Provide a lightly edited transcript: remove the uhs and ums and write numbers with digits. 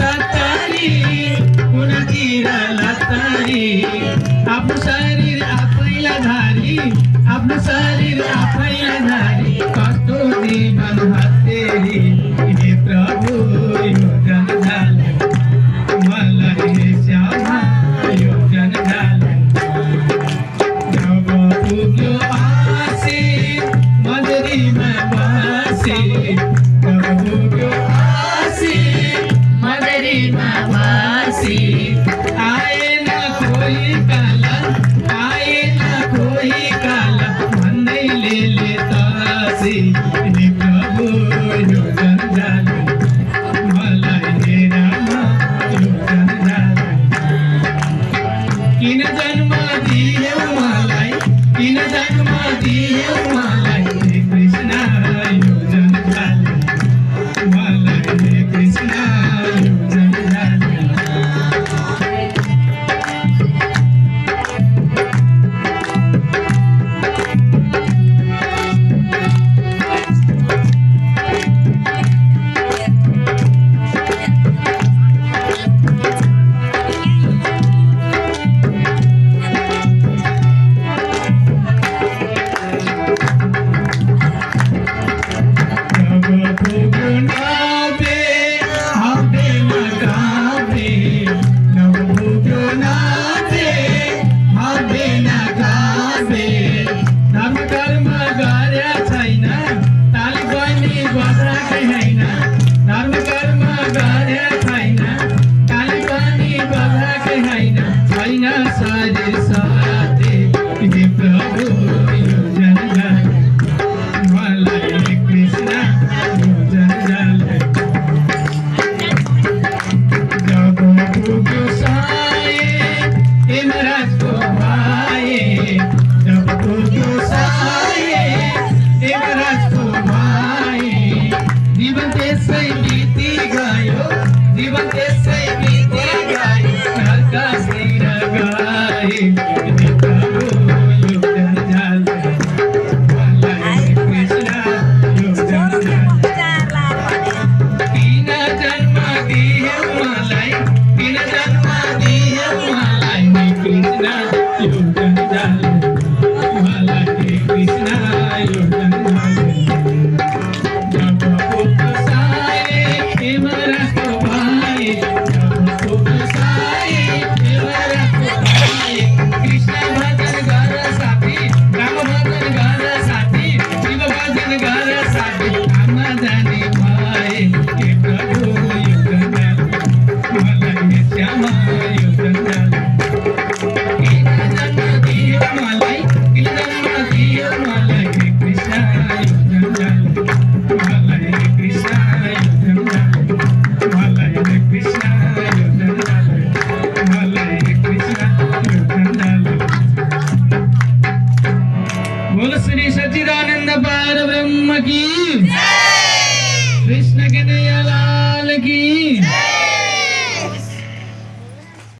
लातारी पुन्हा तीराला तारी आपलं शरीर आपैला धारी आपलं शरीर आपैला धारी कस्तो जीवन हत्तेरी हे प्रभु योजन झालं मला हे श्यामा योजन झालं जब पुग्यो आसे मजरी में बासे जब पुग्यो आसे मजरी में बासे आए ना कोई काला आए ना कोई काला मन ले लेता से हे प्रभु योजन झालं मला हे रामा योजन झालं किन जन्म दिए मलाई किन जन्म दिए मलाई हे कृष्ण योजन झालं मला हे कृष्ण योजन झालं बोल श्री सच्चिदानंद पार ब्रह्म की कृष्ण के